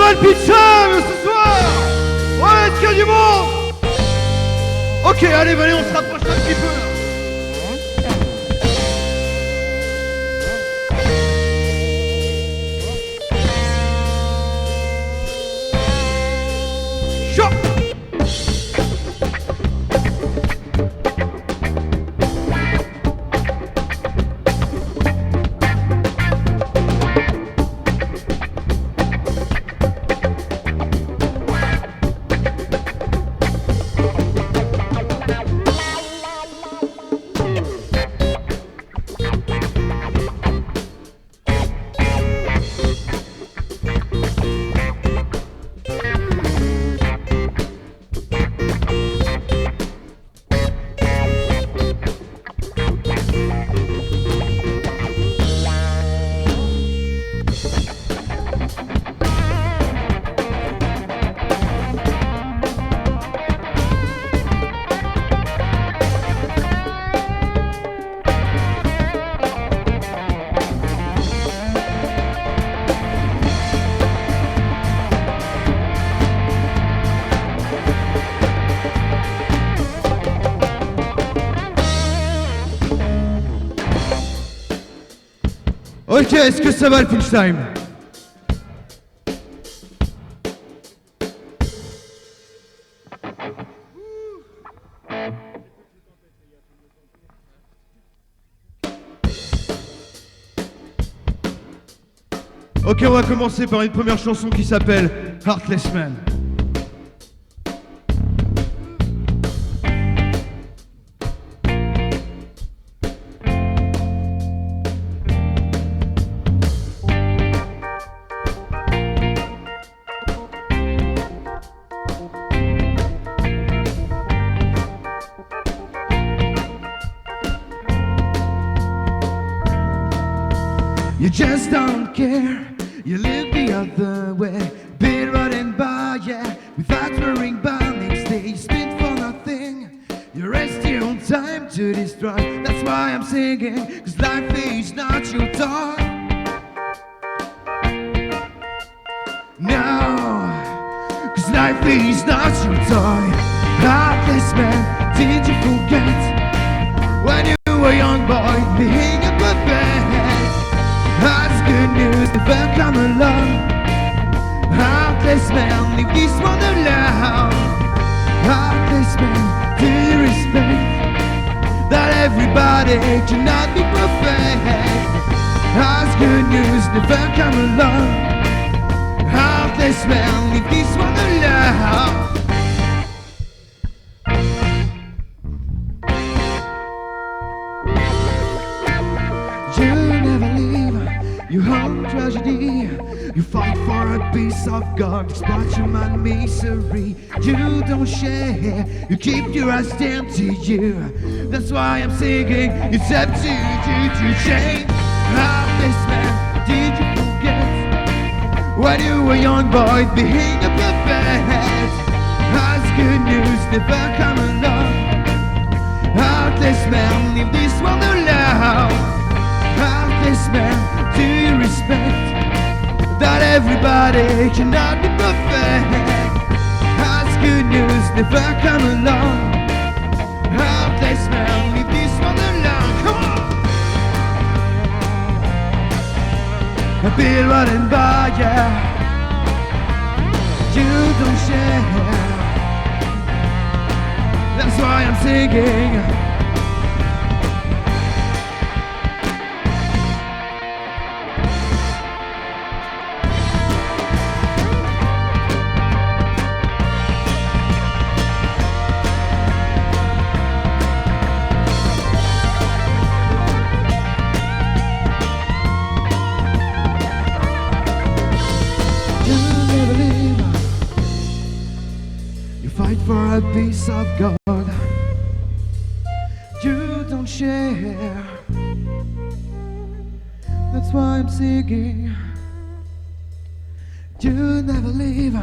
va le pitcher ce soir? Ouais, est-ce qu'il y a du monde? Ok, allez, on se rapproche un petit peu. Ok, est-ce que ça va le pinch time? Ok, on va commencer par une première chanson qui s'appelle Heartless Man. You just don't care, you look the other way, been running by, yeah, without worrying about next day, spent for nothing, you rest your own time to destroy, that's why I'm singing, cause life is not your toy. No, cause life is not your toy. Heartless man, did you forget, when you were a young boy, being a puppet? That's good news, never come along. Heartless man, leave this one alone. Heartless man, do you respect that everybody cannot be perfect? That's good news, never come along. Heartless man, leave this one alone. You hold tragedy, you fight for a piece of God, despite human misery. You don't share, you keep your eyes down to you. That's why I'm singing, it's up to you to change. Heartless man, did you forget, when you were a young boy, being a puppet? That's good news, never come along. Heartless man, leave this one alone. Heartless man, do you respect that everybody cannot be perfect? That's good news, never come along. Heartless man, leave this one alone. Come on! I've been running by, yeah. You don't share. That's why I'm singing. For a piece of God, you don't share. That's why I'm singing. You never leave.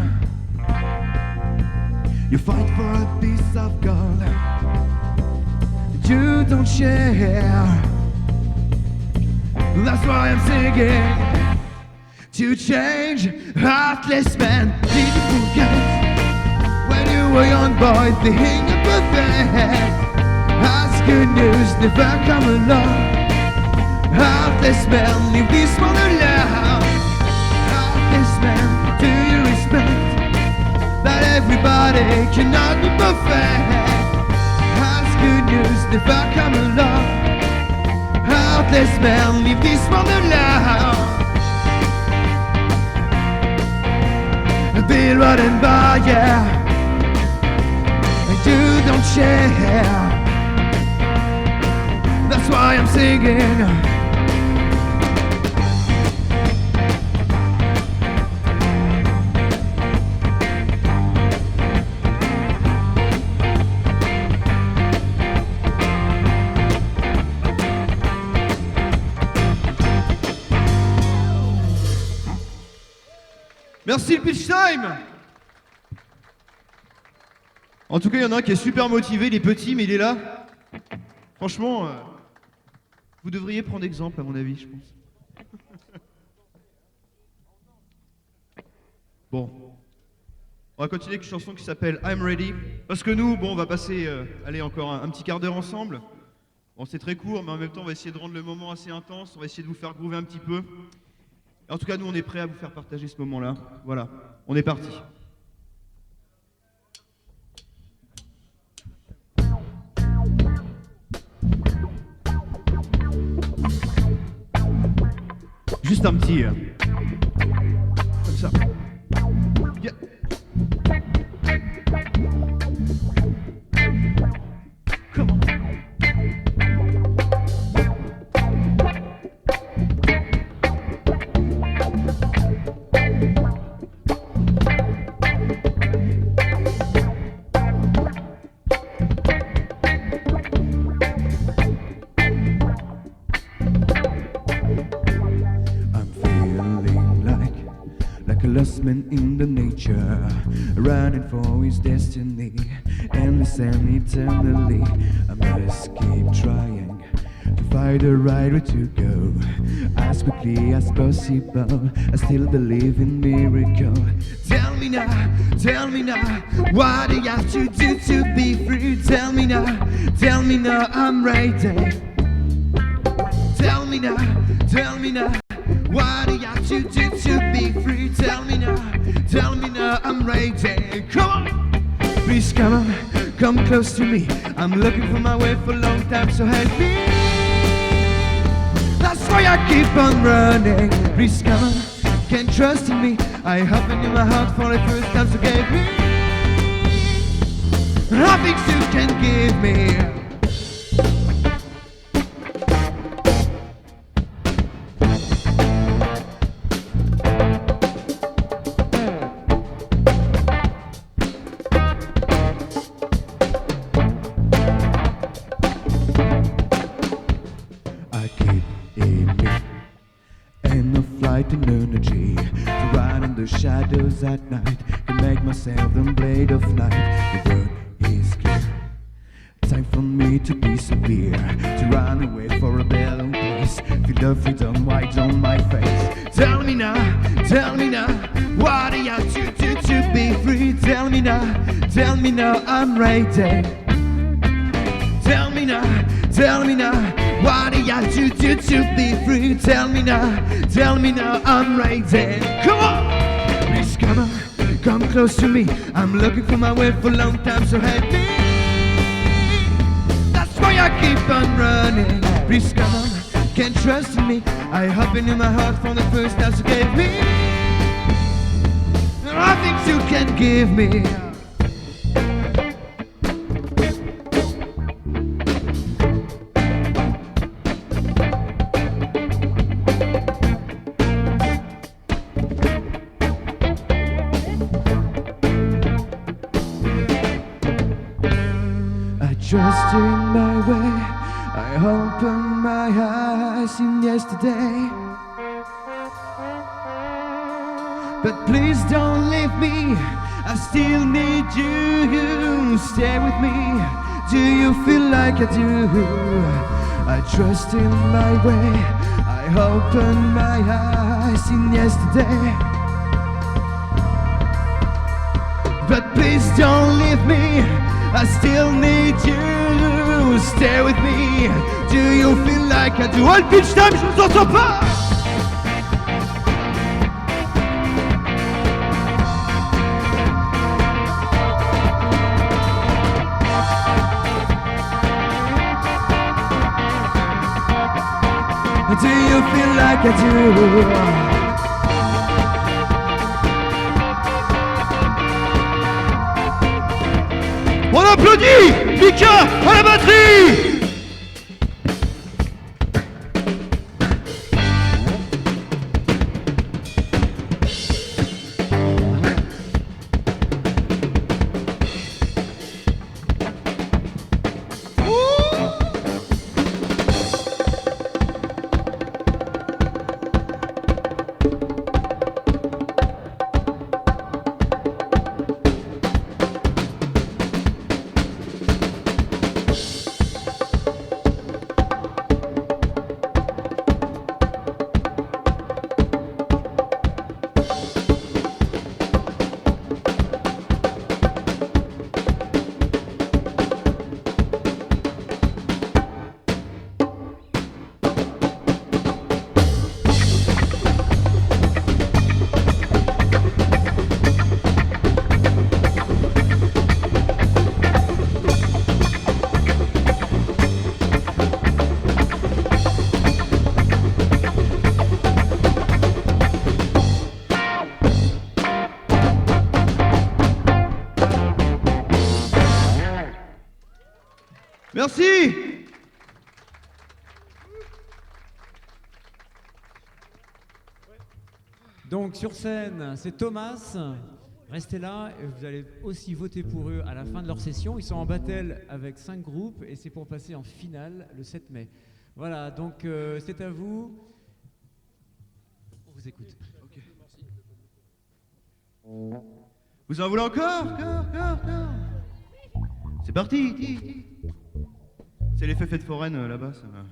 You fight for a piece of God. You don't share. That's why I'm singing. to change. Heartless man, did you forget when you were young boy thinking about that? That's good news, never come along. Heartless man, leave this one alone. Heartless man, do you respect that everybody cannot be perfect? That's good news, never come along. Heartless man, leave this one alone. Be running by, yeah, and you don't share. That's why I'm singing. Merci le pitch time. En tout cas, il y en a un qui est super motivé, il est petit, mais il est là. Franchement, vous devriez prendre exemple, à mon avis, je pense. Bon. On va continuer avec une chanson qui s'appelle I'm Ready. Parce que nous, bon, on va passer, allez, encore un petit quart d'heure ensemble. Bon, c'est très court, mais en même temps, on va essayer de rendre le moment assez intense. On va essayer de vous faire groover un petit peu. En tout cas, nous, on est prêts à vous faire partager ce moment-là. Voilà, on est parti. Juste un petit... comme ça. Yeah. Come on. Lost man in the nature, running for his destiny, endless and eternally. I must keep trying to find the right way to go, as quickly as possible. I still believe in miracle. Tell me now, what do you have to do to be free? Tell me now, I'm ready. Tell me now, what do you have to do to be free? Tell me now, I'm ready. Come on, please come close to me. I'm looking for my way for a long time, so help me. That's why I keep on running. Please come on, can't trust in me. I open in my heart for the first time, so give me nothing you can give me. And energy to ride in the shadows at night, can make myself the blade of light. The word is clear, time for me to be severe, to run away for a better place, feel the freedom white on my face. Tell me now, what do you have to do to be free? Tell me now, I'm ready. Tell me now, what do you have to do to be free? Tell me now, I'm ready. Come on, please come close to me. I'm looking for my way for a long time, so help me. That's why I keep on running. Please come on, can't trust in me. I open in my heart for the first time, so give me nothing you can give me. Trust in my way, I opened my eyes in yesterday. But please don't leave me, I still need you. Stay with me, do you feel like I do? I trust in my way, I opened my eyes in yesterday. But please don't leave me, I still need you. Stay with me, do you feel like I do? All pitch time, je vous entends pas. Do you feel like I do? On applaudit Mika à la batterie. Merci. Donc sur scène, c'est Thomas. Restez là, et vous allez aussi voter pour eux à la fin de leur session. Ils sont en battle avec 5 groupes et c'est pour passer en finale le 7 mai. Voilà, donc c'est à vous. On vous écoute. Okay. Vous en voulez encore? C'est parti. C'est l'effet fête foraine là-bas, ça va.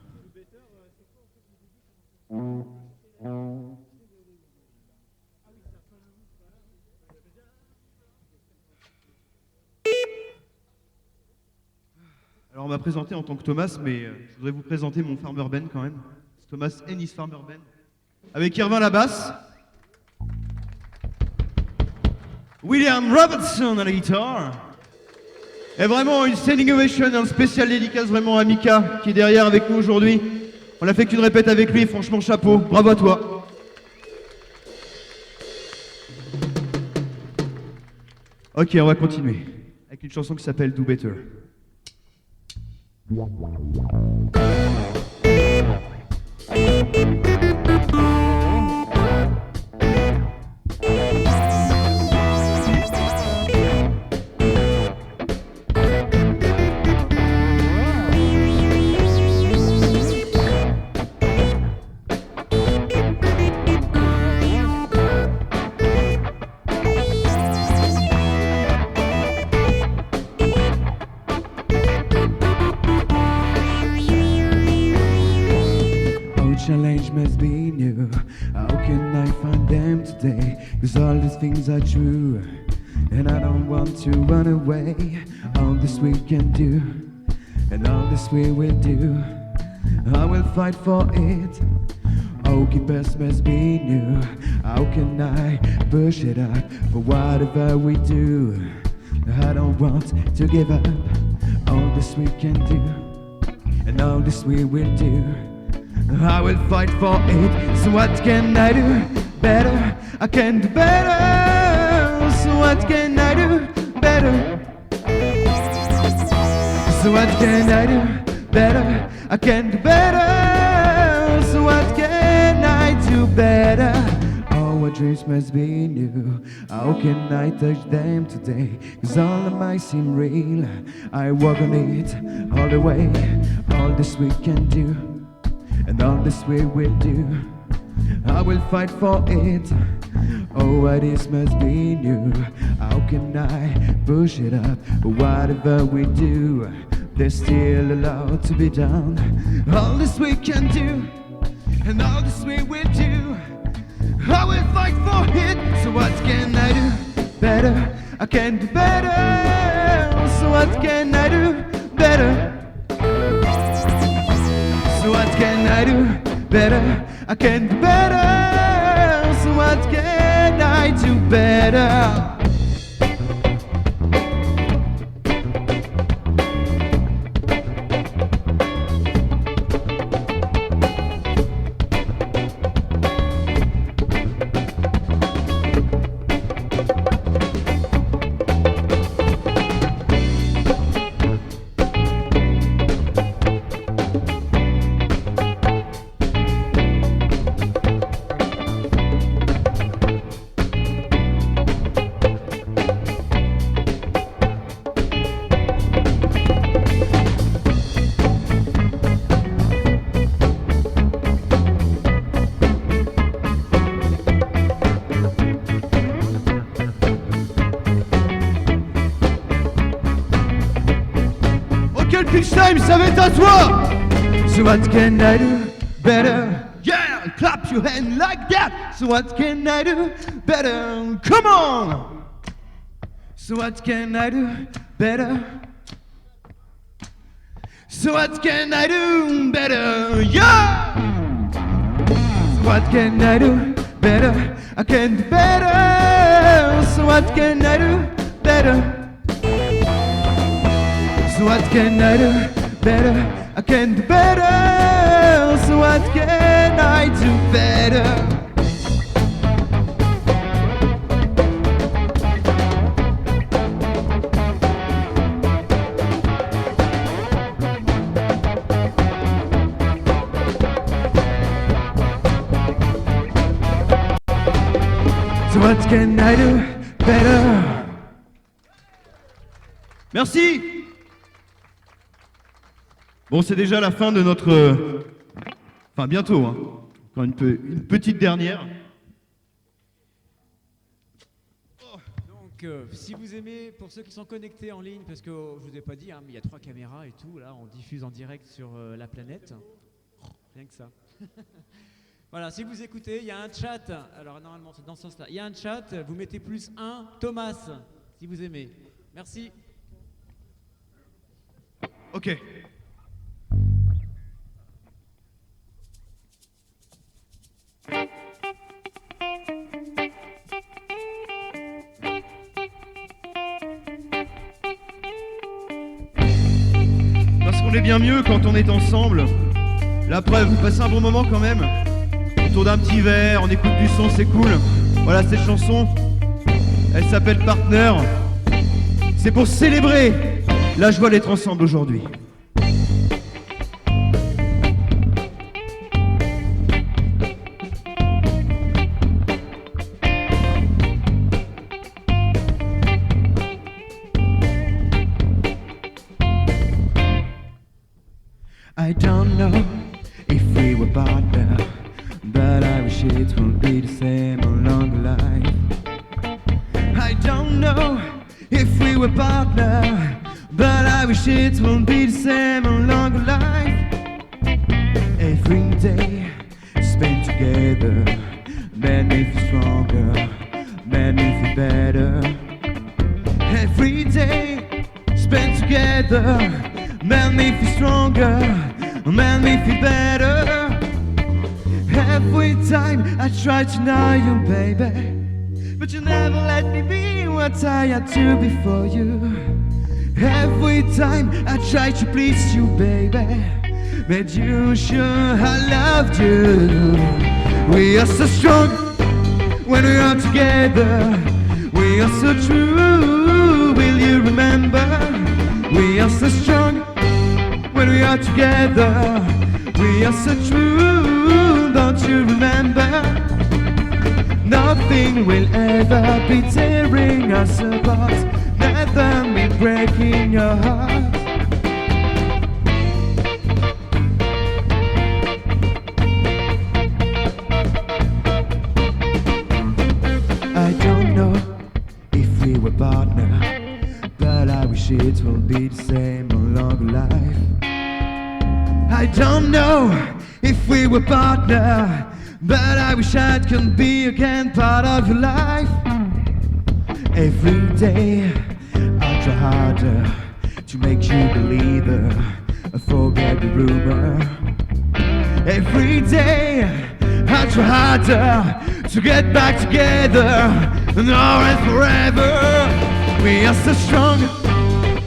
Alors on m'a présenté en tant que Thomas, mais je voudrais vous présenter mon Farmer Band quand même. C'est Thomas Ennis Farmer Band. Avec Irvin à la basse. William Robertson à la guitare. Et vraiment une standing ovation, un spécial dédicace vraiment à Mika qui est derrière avec nous aujourd'hui. On a fait qu'une répète avec lui, franchement chapeau, bravo à toi. Ok, on va continuer avec une chanson qui s'appelle Do Better. Challenge must be new. How can I find them today? 'Cause all these things are true, and I don't want to run away. All this we can do, and all this we will do, I will fight for it. Okay, best must be new. How can I push it up for whatever we do? I don't want to give up. All this we can do, and all this we will do, I will fight for it. So what can I do better? I can do better. So what can I do better? So what can I do better? I can do better. So what can I do better? Our dreams must be new. How can I touch them today? 'Cause all of mine seem real. I walk on it all the way. All this we can do, and all this we will do, I will fight for it. Oh, what is must be new. How can I push it up? Whatever we do, there's still a lot to be done. All this we can do, and all this we will do. I will fight for it. So what can I do better? I can do better. So what can I do better? So what can I do better? I can do better. So what can I do better? Pitch time, ça va être à toi. So what can I do better? Yeah, clap your hand like that. So what can I do better? Come on. So what can I do better? So what can I do better? Yeah. So what can I do better? I can do better. So what can I do better? So what can I do better? I can do better. So what can I do better? So what can I do better? Merci. Bon, c'est déjà la fin de notre... Enfin, bientôt, hein. Encore une petite dernière. Donc, si vous aimez, pour ceux qui sont connectés en ligne, parce que je vous ai pas dit, hein, mais il y a 3 caméras et tout, là, on diffuse en direct sur la planète. Rien que ça. Voilà, si vous écoutez, il y a un chat. Alors, normalement, c'est dans ce sens-là. Il y a un chat, vous mettez +1, Thomas, si vous aimez. Merci. Ok. Parce qu'on est bien mieux quand on est ensemble. La preuve, vous passez un bon moment quand même. Autour d'un petit verre, on écoute du son, c'est cool. Voilà, cette chanson, elle s'appelle Partner. C'est pour célébrer la joie d'être ensemble aujourd'hui. I don't know if we were partners, but I wish it would be the same along the line. I don't know if we were partners, but I wish it would be the same along the line. Every day spent together made me feel stronger, made me feel better. Every day spent together made me feel stronger, made me feel better. Every time I try to know you, baby, but you never let me be what I had to be for you. Every time I try to please you, baby, but you sure I loved you. We are so strong when we are together. We are so true, will you remember? We are so strong when we are together. We are so true, don't you remember? Nothing will ever be tearing us apart, never be breaking your heart. I don't know if we were partners, but I wish it will be the same along life. I don't know if we were partner. But I wish I can be again part of your life. Every day I try harder to make you believe her, forget the rumor. Every day I try harder to get back together, now and forever. We are so strong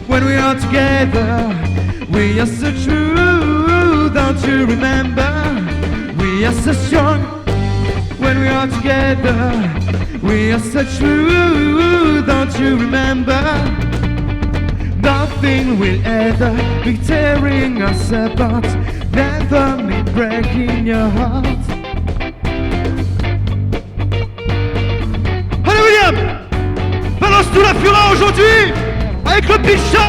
when we are together. We are so true, don't you remember? We are so strong when we are together. We are so true, don't you remember? Nothing will ever be tearing us apart, never me breaking your heart. Allez William, balance tout la fureur aujourd'hui avec le Picha.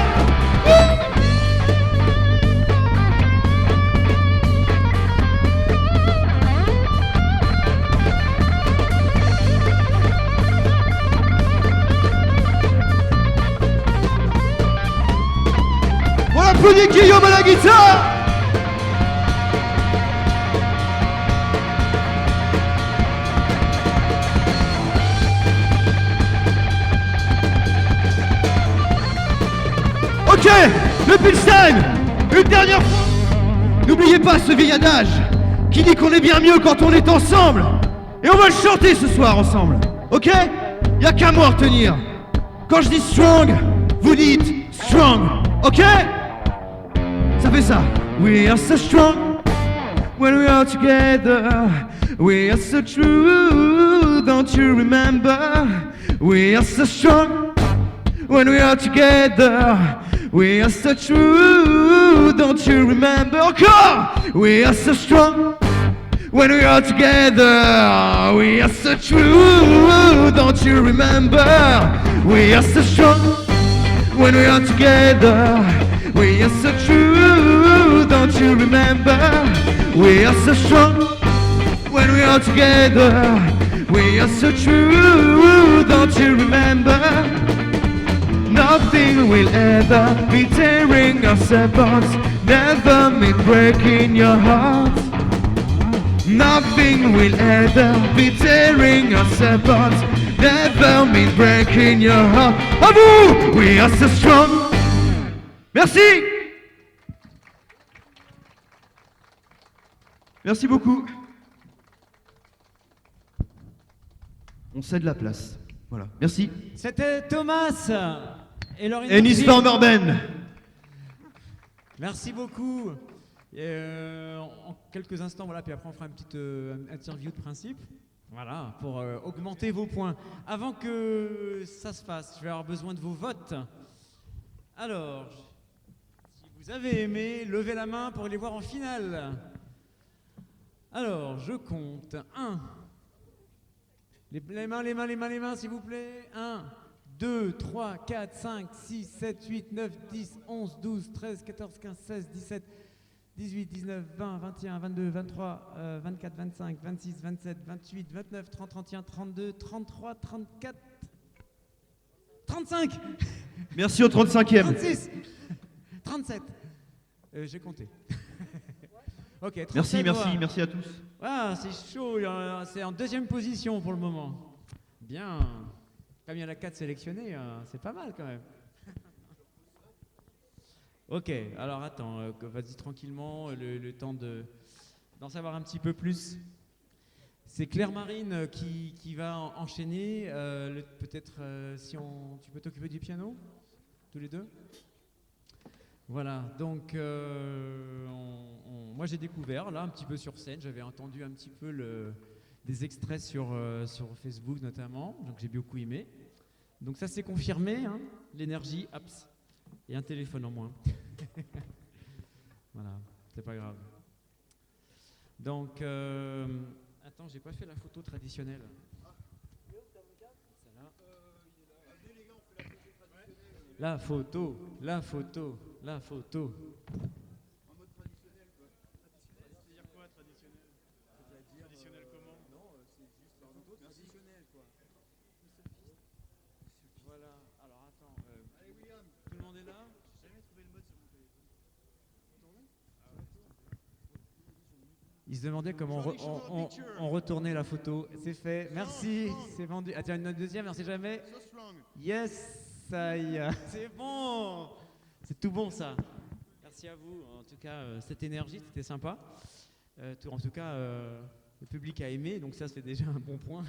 On applaudit Guillaume à la guitare. Ok, le Pilsen, une dernière fois. N'oubliez pas ce vieil adage qui dit qu'on est bien mieux quand on est ensemble. Et on va le chanter ce soir ensemble. Ok? Y'a qu'un mot à retenir. Quand je dis strong, vous dites strong. Ok? Ça fait ça. We are so strong when we are together. We are so true, don't you remember? We are so strong when we are together. We are so true, don't you remember? Encore! We are so strong when we are together. We are so true, don't you remember? We are so strong when we are together. We are so true, don't you remember? We are so strong when we are together. We are so true, don't you remember? Nothing will ever be tearing us apart, never me breaking your heart. Nothing will ever be tearing us apart, never me breaking your heart. À vous! We are so strong. Merci. Merci beaucoup. On cède la place. Voilà. Merci. C'était Thomas et leur Ennis énergie. Farmerben. Merci beaucoup. En quelques instants, voilà, puis après on fera une petite interview de principe. Voilà, pour augmenter vos points. Avant que ça se fasse, je vais avoir besoin de vos votes. Alors, si vous avez aimé, levez la main pour les voir en finale. Alors, je compte 1. Les mains, s'il vous plaît. 1, 2, 3, 4, 5, 6, 7, 8, 9, 10, 11, 12, 13, 14, 15, 16, 17, 18, 19, 20, 21, 22, 23, 24, 25, 26, 27, 28, 29, 30, 31, 32, 33, 34, 35. Merci au 35e. 36, 37. J'ai compté. Ok, 37 merci à tous. Ah, c'est chaud, c'est en deuxième position pour le moment. Bien. Comme il y en a 4 sélectionnés, c'est pas mal quand même. Ok, alors attends, vas-y tranquillement, le temps d'en savoir un petit peu plus. C'est Claire Marine qui va enchaîner. Peut-être si tu peux t'occuper du piano, tous les deux. Voilà, donc moi j'ai découvert là un petit peu sur scène, j'avais entendu un petit peu des extraits sur Facebook notamment, donc j'ai beaucoup aimé. Donc ça s'est confirmé, hein, l'énergie, apps, et un téléphone en moins. Voilà, c'est pas grave. Donc, attends, j'ai pas fait la photo traditionnelle. La photo. En mode traditionnel, quoi. C'est-à-dire quoi, traditionnel? Traditionnel comment? Non, c'est juste la photo traditionnelle, quoi. Voilà, alors attends. Allez, William, tout le monde est là? J'ai jamais trouvé le mode sur mon téléphone. Il se demandait comment on retournait la photo. C'est fait. Merci. C'est vendu. Ah tiens, une deuxième, on sait jamais. Yes, ça y est. C'est bon. C'est tout bon ça. Merci à vous. En tout cas, cette énergie, c'était sympa. En tout cas, le public a aimé, donc ça c'est déjà un bon point.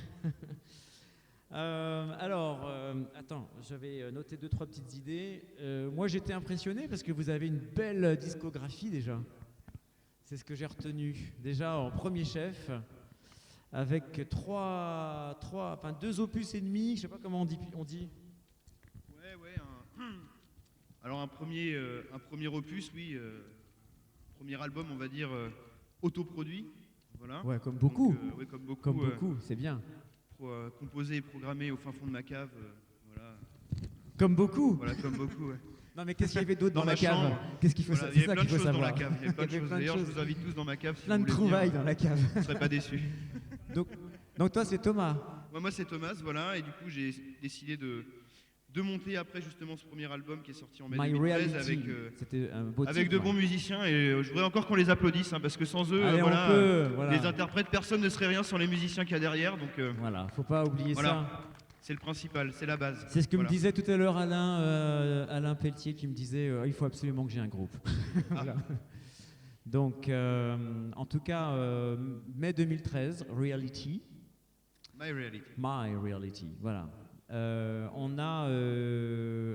Attends, j'avais noté 2-3 petites idées. Moi j'étais impressionné parce que vous avez une belle discographie déjà. C'est ce que j'ai retenu. Déjà en premier chef, avec 2 opus et demi, je sais pas comment on dit. Ouais, alors un premier opus, oui, premier album, on va dire, autoproduit. Voilà. Ouais, comme beaucoup. Donc, ouais, comme beaucoup. Comme beaucoup, c'est bien. Composé et programmé au fin fond de ma cave. Voilà. Comme beaucoup. Voilà, comme beaucoup, ouais. Non mais qu'est-ce qu'il y avait d'autre dans ma la cave? chambre. Qu'est-ce qu'il faut Voilà, c'est il y ça avait plein qu'il de faut choses dans la savoir. cave. Il y avait plein de choses. plein de D'ailleurs, je choses. vous invite tous dans ma cave. Si Plein vous de voulez venir. trouvailles dans la cave. Vous ne serez pas déçus. Donc toi c'est Thomas. Moi c'est Thomas, voilà. Et du coup, j'ai décidé de monter après justement ce premier album qui est sorti en mai My 2013 Reality. C'était un beau avec titre, de ouais. bons musiciens. Et je voudrais encore qu'on les applaudisse, hein, parce que sans eux, Allez, voilà, on peut, voilà. les interprètes, personne ne serait rien sans les musiciens qu'il y a derrière. Donc Voilà, faut pas oublier voilà. ça. C'est le principal, c'est la base. C'est ce que Voilà. me disait tout à l'heure Alain Pelletier qui me disait il faut absolument que j'ai un groupe. Voilà. Donc en tout cas mai 2013 Reality, My Reality. My Reality, voilà. On a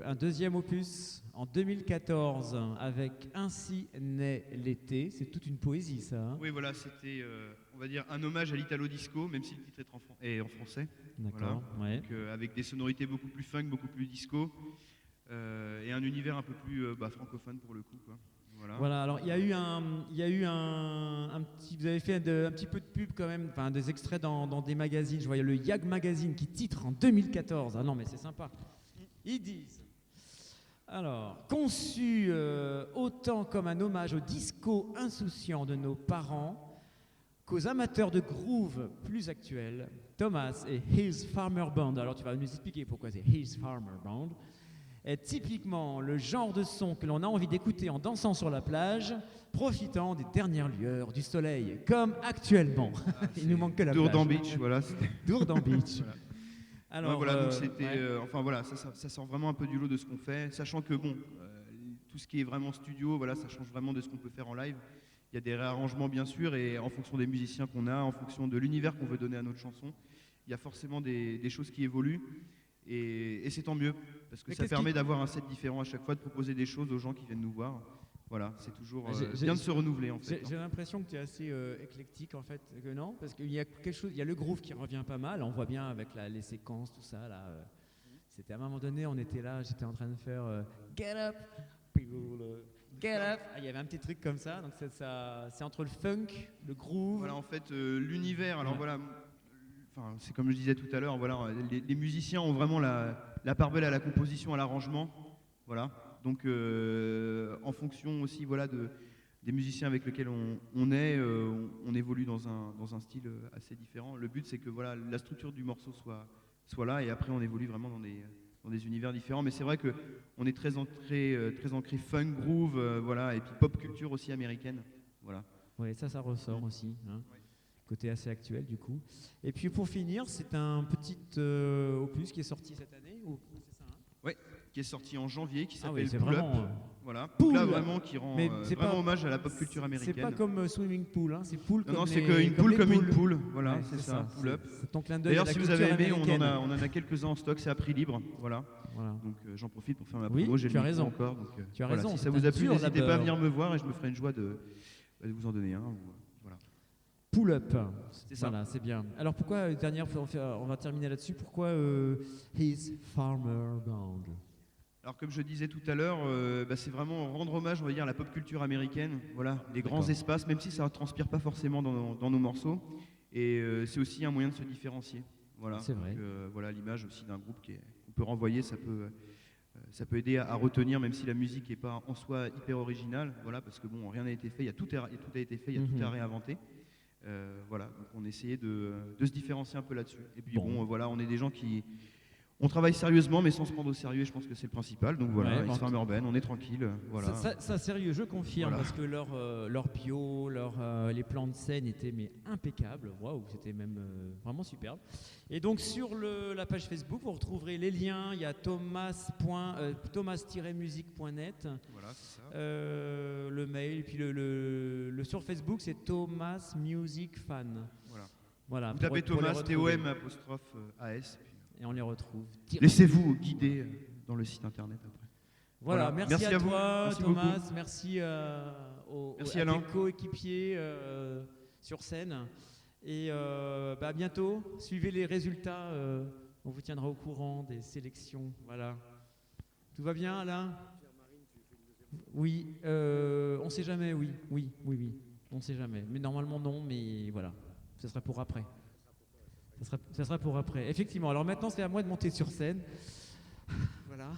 un deuxième opus en 2014 avec Ainsi naît l'été. C'est toute une poésie ça. Hein. Oui, voilà, c'était, on va dire, un hommage à l'Italo Disco, même si le titre est en français. D'accord. Voilà. Ouais. Donc, avec des sonorités beaucoup plus funk, beaucoup plus disco, et un univers un peu plus francophone pour le coup, quoi. Voilà. Voilà, alors il y a eu un petit, vous avez fait un petit peu de pub quand même, enfin des extraits dans des magazines. Je voyais le Yag Magazine qui titre en 2014. Ah non mais c'est sympa. Ils disent. Alors, conçu autant comme un hommage au disco insouciant de nos parents qu'aux amateurs de groove plus actuels, Thomas et His Farmer Band, alors tu vas nous expliquer pourquoi c'est His Farmer Band, est typiquement le genre de son que l'on a envie d'écouter en dansant sur la plage, profitant des dernières lueurs du soleil, comme actuellement. Il nous manque que la plage. Dourdan Beach, voilà. Dourdan Beach. Voilà. Alors, Voilà, donc c'était, ouais. enfin voilà, ça sort vraiment un peu du lot de ce qu'on fait, sachant que bon, tout ce qui est vraiment studio, voilà, ça change vraiment de ce qu'on peut faire en live. Il y a des réarrangements bien sûr, et en fonction des musiciens qu'on a, en fonction de l'univers qu'on veut donner à notre chanson, il y a forcément des choses qui évoluent, et c'est tant mieux, parce que Mais ça permet d'avoir un set différent à chaque fois, de proposer des choses aux gens qui viennent nous voir. Voilà, c'est toujours bien de se renouveler en fait. J'ai l'impression que tu es assez éclectique en fait, que non? Parce qu'il y a quelque chose, il y a le groove qui revient pas mal, on voit bien avec les séquences, tout ça là. C'était à un moment donné, on était là, j'étais en train de faire Get Up, people, Get Up. Ah, il y avait un petit truc comme ça, donc c'est entre le funk, le groove. Voilà, en fait, l'univers, alors Ouais. voilà, enfin, c'est comme je disais tout à l'heure, voilà, les musiciens ont vraiment la part belle à la composition, à l'arrangement, voilà. Donc, en fonction aussi, voilà, des musiciens avec lesquels on est, on évolue dans un style assez différent. Le but, c'est que voilà, la structure du morceau soit là, et après, on évolue vraiment dans des univers différents. Mais c'est vrai que on est très ancré funk, groove, voilà, et puis pop culture aussi américaine, voilà. Oui, ça ressort aussi. Hein. Côté assez actuel du coup. Et puis pour finir, c'est un petit opus qui est sorti cette année. C'est ça, hein? Ouais, qui est sorti en janvier, qui Ah s'appelle oui, c'est Pull Up. vraiment. Voilà, Pull là Up. vraiment qui rend Mais c'est vraiment pas- hommage à la pop culture américaine. C'est pas comme Swimming Pool, hein, c'est pool Non, comme non, c'est les- une poule les comme une poules. poule, voilà, Ouais, c'est ça, Pull Up. C'est ton clin d'œil. D'ailleurs, à la si vous culture avez aimé, on américaine. en a quelques-uns en stock, c'est à prix libre, voilà. Voilà. Donc j'en profite pour faire ma Oui, promo, j'ai tu le as micro raison. encore. Donc, Tu as voilà, raison, si c'est ça vous un a plu, dur n'hésitez pas à labeur. venir me voir et je me ferai une joie de vous en donner un. Voilà. Pull Up. C'est ça. Voilà, c'est bien. Alors pourquoi, dernière fois, on va terminer là-dessus, pourquoi His Farmer Band? Alors comme je disais tout à l'heure, c'est vraiment rendre hommage, on va dire, à la pop culture américaine, voilà, les grands D'accord. espaces, même si ça ne transpire pas forcément dans nos morceaux, et c'est aussi un moyen de se différencier. Voilà. C'est vrai. Donc, voilà, l'image aussi d'un groupe qu'on peut renvoyer, ça peut aider à retenir, même si la musique n'est pas en soi hyper originale, voilà, parce que bon, rien n'a été fait, tout a été fait, il y a tout à réinventer. Voilà, donc on essayait de se différencier un peu là-dessus. Et puis Bon. bon, voilà, on est des gens qui On travaille sérieusement, mais sans se prendre au sérieux, et je pense que c'est le principal. Donc voilà, Ouais, bon, X-Farm Urbaine, on est tranquille. Voilà. Ça, sérieux, je confirme, Voilà. parce que leur bio, les plans de scène étaient mais impeccables. Waouh, c'était même vraiment superbe. Et donc sur la page Facebook, vous retrouverez les liens. Il y a thomas-music.net, Voilà, c'est ça. le mail, et puis le sur Facebook, c'est Thomas Music Fan. Voilà. Voilà, Vous pour- tapez pour les Thomas, retrouver. TOM apostrophe AS. Et on les retrouve. Laissez-vous guider dans le site internet après. Voilà, Voilà. merci à vous. toi Merci Thomas, beaucoup. merci Merci, à Alain. tes coéquipiers sur scène. Et à bientôt, suivez les résultats, on vous tiendra au courant des sélections. Voilà. Tout va bien Alain? Oui, on ne sait jamais, oui. On ne sait jamais. Mais normalement non, mais voilà, ce sera pour après. Ça sera pour après. Effectivement, alors maintenant c'est à moi de monter sur scène. Voilà.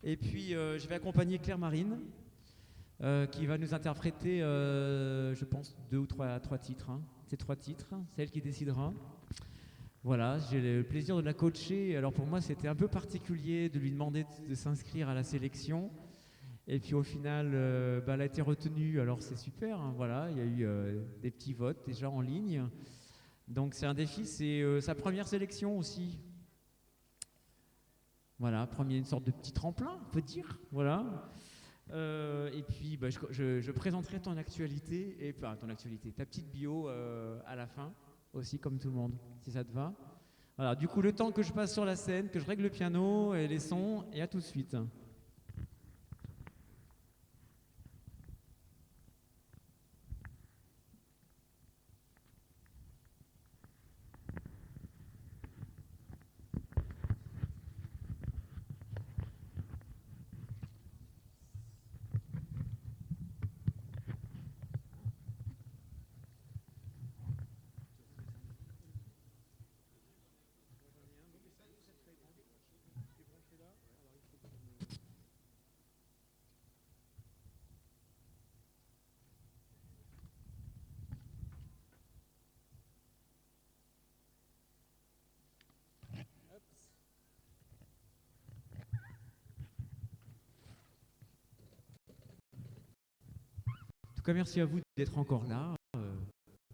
Et puis je vais accompagner Claire Marine qui va nous interpréter, je pense, 2 ou 3 titres. Hein. C'est 3 titres, c'est elle qui décidera. Voilà, j'ai le plaisir de la coacher. Alors pour moi, c'était un peu particulier de lui demander de s'inscrire à la sélection. Et puis au final, elle a été retenue. Alors c'est super, hein, voilà, il y a eu des petits votes déjà en ligne. Donc c'est un défi, c'est sa première sélection aussi. Voilà, une sorte de petit tremplin, on peut dire. Voilà. Et puis, je présenterai ton actualité, ta petite bio à la fin, aussi comme tout le monde, si ça te va. Voilà, du coup, le temps que je passe sur la scène, que je règle le piano et les sons, et à tout de suite. En tout cas, merci à vous d'être encore là,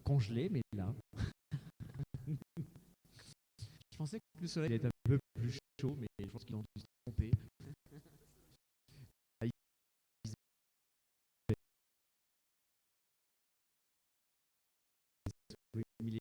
congelé, mais là. Je pensais que le soleil était un peu plus chaud, mais je pense qu'ils ont dû se tromper. Il est-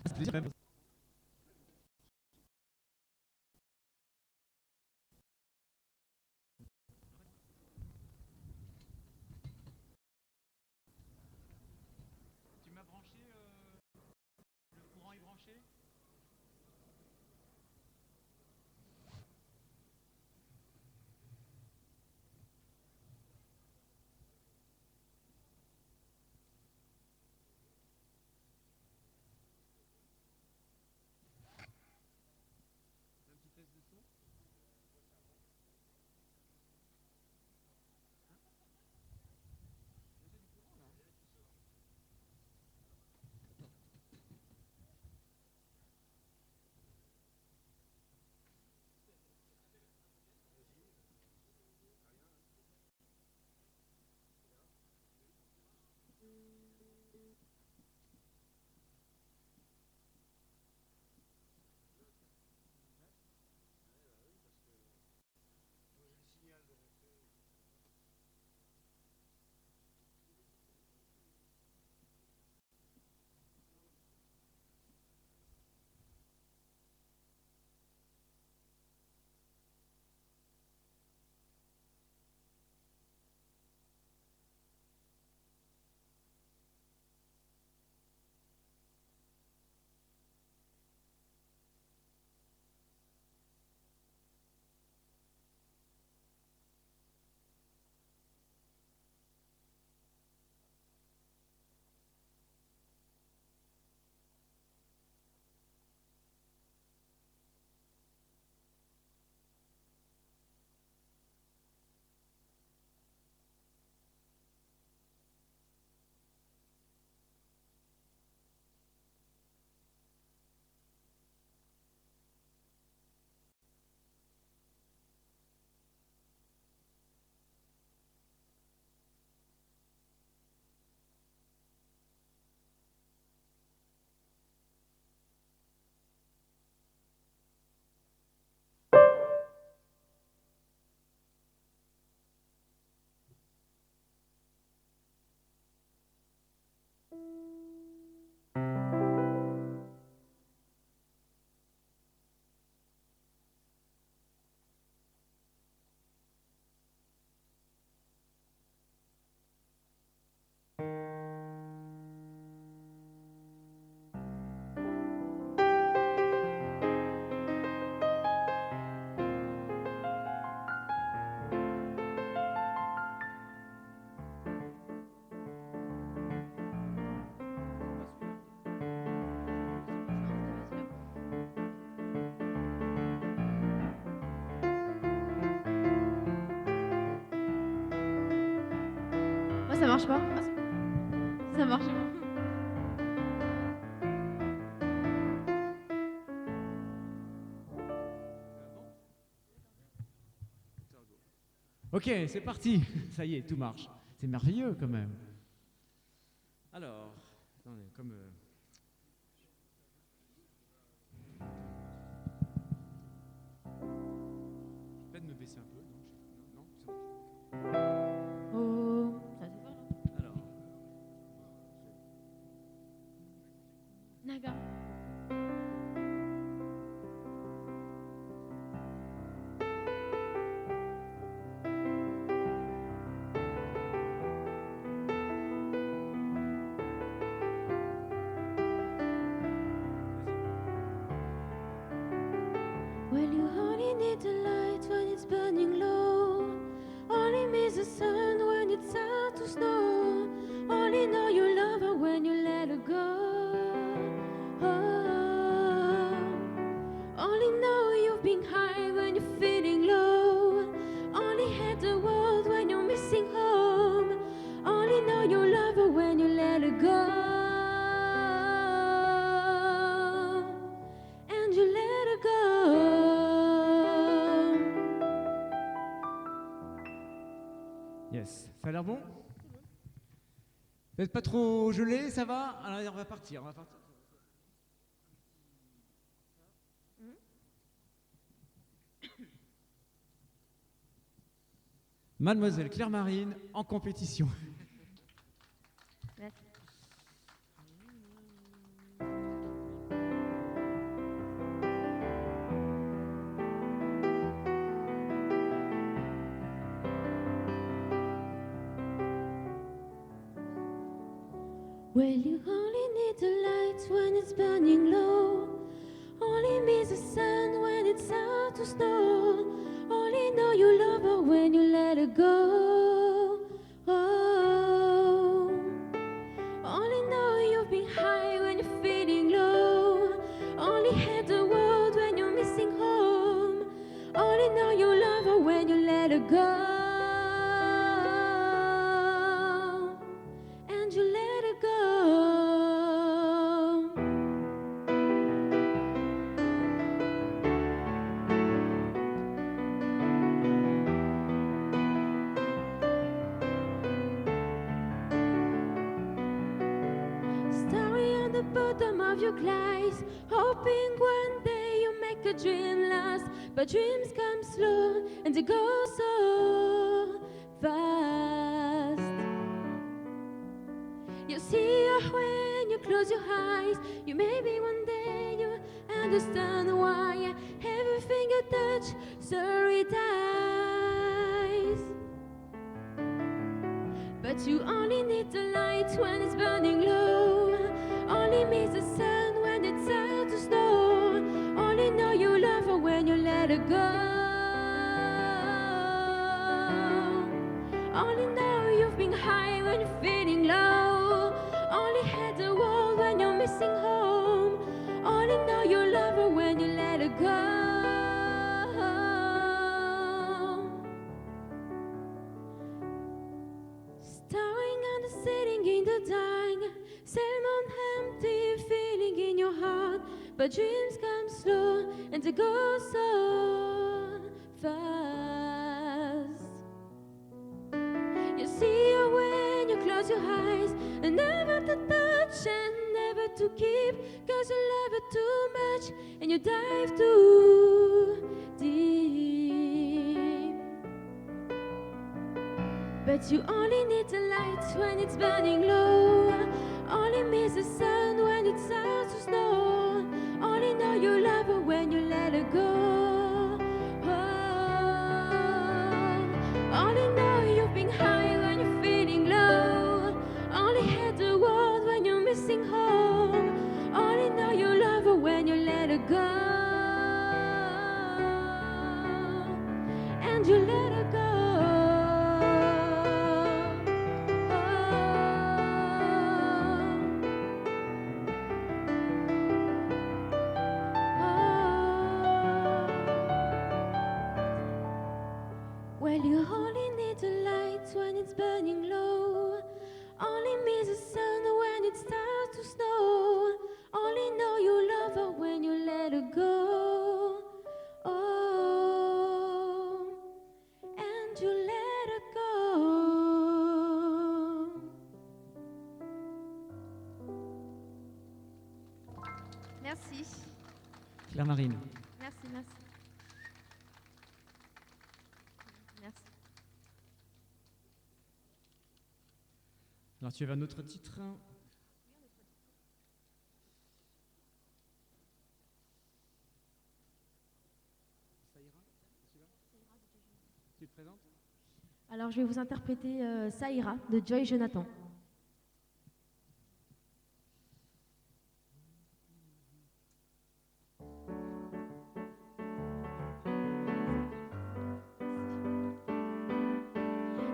C'est plaisir même. Tu m'as branché, le courant est branché? ça marche pas. Ça marche. Ok, c'est parti. Ça y est, tout marche. C'est merveilleux quand même. Alors, attendez, comme... Je vais peut-être me baisser un peu. Non, c'est bon. Oh, ça c'est fort là. Alors, D'accord. Well, you only need the light when it's burning low. Only miss the sun when it's out to snow. Only know you love her when you let her go. Oh, only know you've been high when you're feeling low. Only had the world when you're missing home. Only know you love her when you let her go. And you let her go. yes. Ça a l'air bon? Vous n'êtes pas trop gelé, ça va? Alors, on va partir. Mademoiselle Claire Marine en compétition. Well, you only need the light when it's burning low. Only miss the sun when it's out to snow. Only know you love her when you let her go. Oh, only know you've been high when you're feeling low. Only had the world when you're missing home. Only know you love her when you let her go. And you let her go. Starry on the bottom of your glass, hoping one day you make a dream last. But dreams come slow and they go so fast. You see her when you close your eyes. You maybe one day you understand why everything you touch sorry dies. But you only need the light when it's burning low. Only miss the sun when it's out to snow. Only know you love her when you let her go. Only know you've been high when you're feeling low. Only had the world when you're missing home. Only know you love her when you let her go. Staring and sitting in the dark, salmon empty feeling in your heart. But dreams come slow and they go so fast. You see her when you close your eyes, and never to touch and never to keep, 'cause you love her too much and you dive too deep. But you only need the light when it's burning low. Only miss the sun when it's out to snow. Only know you love her when you let her go. Oh, only know you've been high when you're feeling low. Only had the world when you're missing home. Only know you love her when you let her go. And you let her go. Well, you only need the light when it's burning low. Claire Marine. Merci, merci. Merci. Alors tu avais un autre titre. Ça ira, celui-là ? Tu te présentes ? Alors, je vais vous interpréter Ça ira de Joy Jonathan.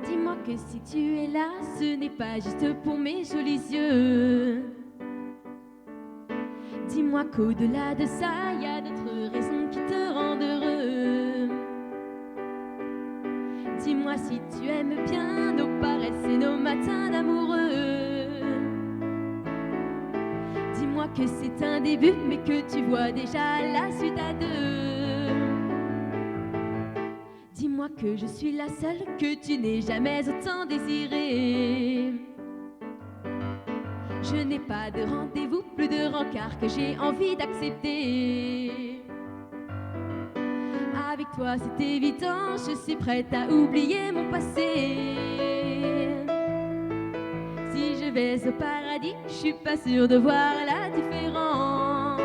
Dis-moi que si tu es là, ce n'est pas juste pour mes jolis yeux. Dis-moi qu'au-delà de ça, il y a d'autres raisons qui te rendent heureux. Dis-moi si tu aimes bien nos paresses et nos matins d'amoureux. Dis-moi que c'est un début, mais que tu vois déjà la suite à deux. Dis-moi que je suis la seule que tu n'aies jamais autant désirée. Je n'ai pas de rendez-vous, plus de rencard que j'ai envie d'accepter. Avec toi c'est évident, je suis prête à oublier mon passé. Si je vais au paradis, je suis pas sûre de voir la différence.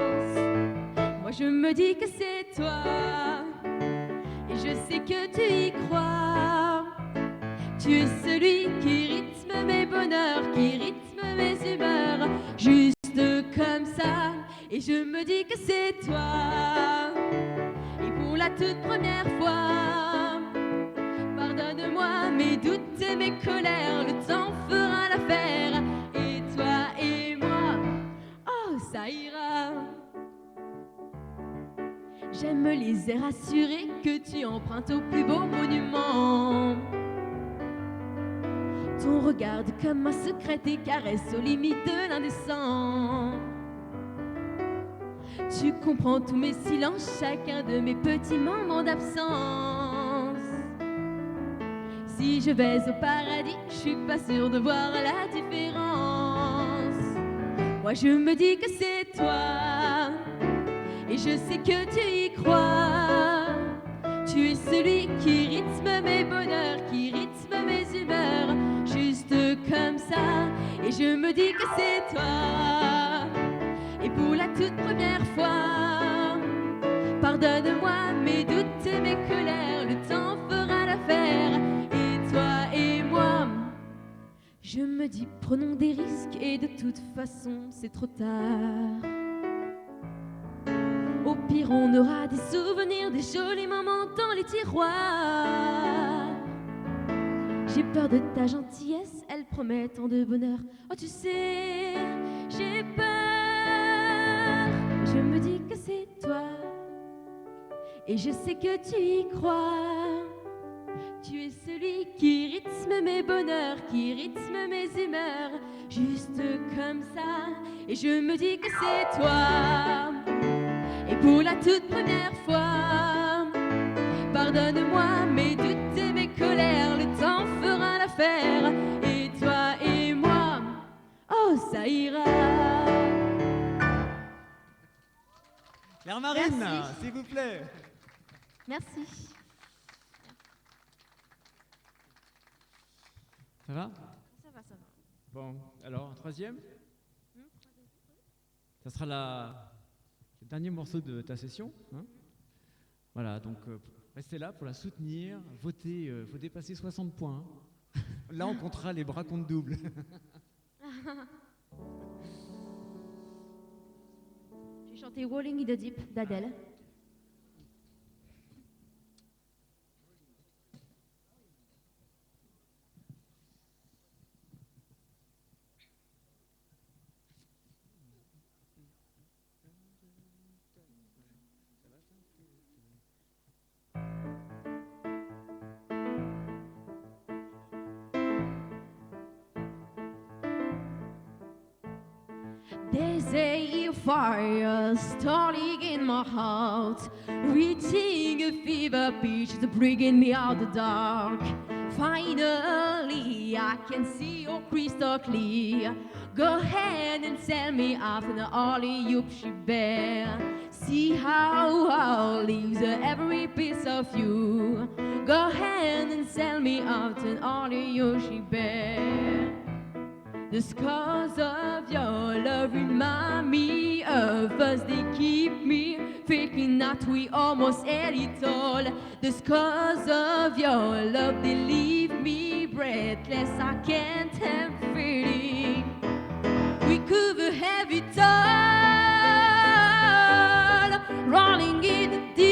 Moi je me dis que c'est toi, et je sais que tu y crois. Tu es celui qui rythme mes bonheurs, qui rythme mes humeurs, juste comme ça. Et je me dis que c'est toi. Et pour la toute première fois, pardonne-moi mes doutes et mes colères, le temps fera l'affaire. Et toi et moi, oh ça ira. J'aime les airs assurés que tu empruntes au plus beau monument. Ton regard comme un secret et caresse aux limites de l'indécent. Tu comprends tous mes silences, chacun de mes petits moments d'absence. Si je vais au paradis, je suis pas sûre de voir la différence. Moi je me dis que c'est toi, et je sais que tu y crois. Tu es celui qui rythme mes bonheurs, qui rythme mes humeurs, juste comme ça. Et je me dis que c'est toi. Et pour la toute première fois, pardonne-moi mes doutes et mes colères, le temps fera l'affaire. Et toi et moi, je me dis prenons des risques, et de toute façon c'est trop tard. Au pire on aura des souvenirs, des jolis moments dans les tiroirs. J'ai peur de ta gentillesse, elle promet tant de bonheur. Oh tu sais, j'ai peur. Je me dis que c'est toi, et je sais que tu y crois. Tu es celui qui rythme mes bonheurs, qui rythme mes humeurs, juste comme ça. Et je me dis que c'est toi. Et pour la toute première fois, pardonne-moi mes doutes et mes colères, le temps fera l'affaire. Et toi et moi, oh ça ira. Claire Marine, Merci. s'il vous plaît. Merci. Ça va ? Ça va, ça va. Bon, alors, un troisième ? Ça sera le dernier morceau de ta session. Hein. Voilà, donc restez là pour la soutenir. Votez, faut dépasser 60 points. Hein. Là, on comptera les bras contre double. Je vais chanter Rolling in the Deep d'Adèle. There's a fire starting in my heart, reaching a fever pitch, bringing me out the dark. Finally, I can see you crystal clear. Go ahead and sell me after the alley-oop she bear. See how I'll lose every piece of you. Go ahead and sell me out and order your bear. The scars of your love remind me of us. They keep me thinking that we almost had it all. The scars of your love, they leave me breathless. I can't help feeling we could have it all, rolling in the deep.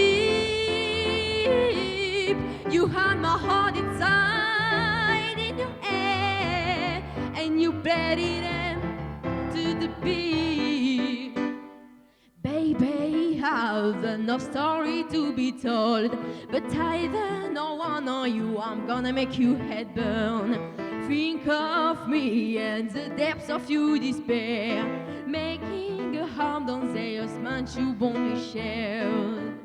You had my heart inside in your hand, and you bled it into the beat. Baby, I've enough story to be told, but either no one or you, I'm gonna make you head burn. Think of me and the depths of your despair, making a harm don't say us man you won't be shared.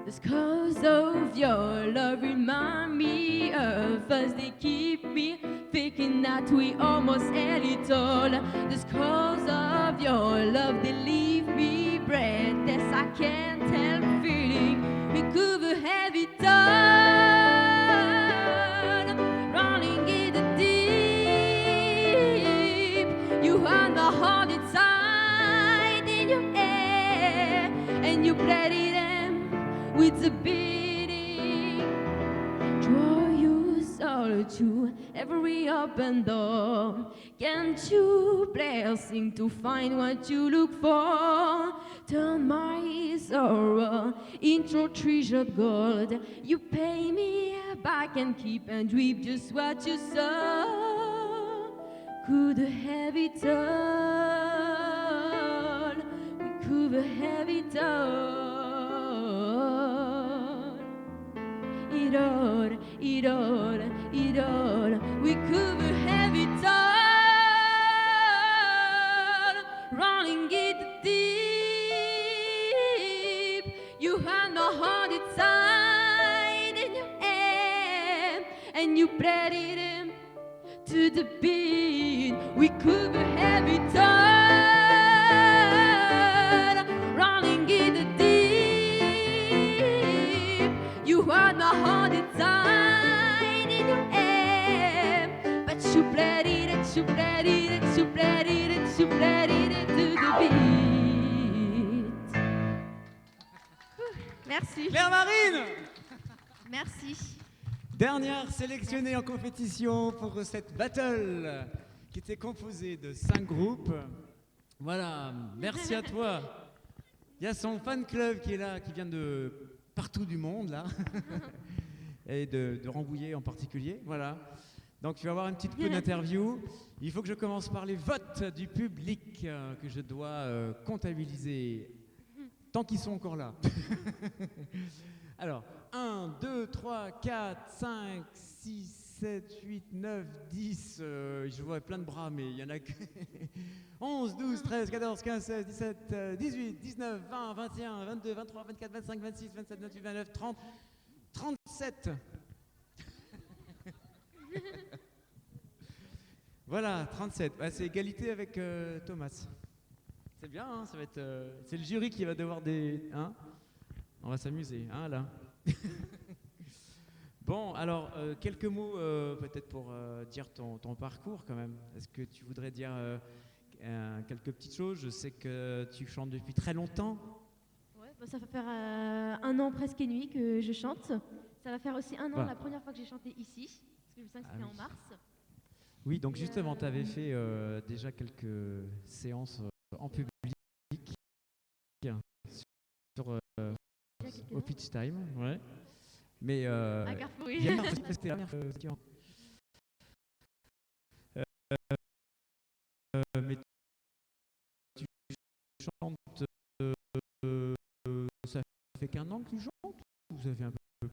The scars of your love remind me of us. They keep me thinking that we almost had it all. The scars of your love, they leave me breathless. I can't help feeling we could have it all, running in the deep. You had the heart inside in your air, and you played it with the beating. Draw your soul to every open door. Can't you blessing to find what you look for? Turn my sorrow into treasured gold. You pay me back and keep and reap just what you sow. Could have it all. We could have it all. It all, it all, it all. We could have it all, running it deep. You had no heart inside in your hand, and you played it in to the beat. We could have it all, running it deep. You had my heart inside in your hand, but you played it and you played it and you played it and you played it to the beat. Merci. Claire Marine, Merci. dernière sélectionnée en compétition pour cette battle qui était composée de 5 groupes. Voilà, merci à toi. Il y a son fan club qui est là, qui vient de partout du monde là, et de Rambouillet en particulier. Voilà. Donc tu vas avoir une petite peu d'interview. Il faut que je commence par les votes du public que je dois comptabiliser tant qu'ils sont encore là. Alors, 1, 2, 3, 4, 5, 6, 7, 8, 9, 10. Je vois plein de bras, mais il y en a que 11, 12, 13, 14, 15, 16, 17, 18, 19, 20, 21, 22, 23, 24, 25, 26, 27, 28, 29, 30, 37. Voilà, 37. Ah, c'est égalité avec Thomas. C'est bien, hein, ça va être. C'est le jury qui va devoir des. Hein, on va s'amuser, hein, là. Bon, alors, quelques mots peut-être pour dire ton parcours quand même. Est-ce que tu voudrais dire quelques petites choses? Je sais que tu chantes depuis très longtemps. Ouais, bah, ça va faire 1 an presque et demi que je chante. Ça va faire aussi 1 an Voilà. la première fois que j'ai chanté ici, parce que le 5 c'était en mars. Oui, donc justement, tu avais fait déjà quelques séances en public sur au Pitch Time, ouais. Mais À Carrefour, oui. hier, c'était la première mais tu chantes, ça fait qu'1 an que tu chantes ou ça fait un peu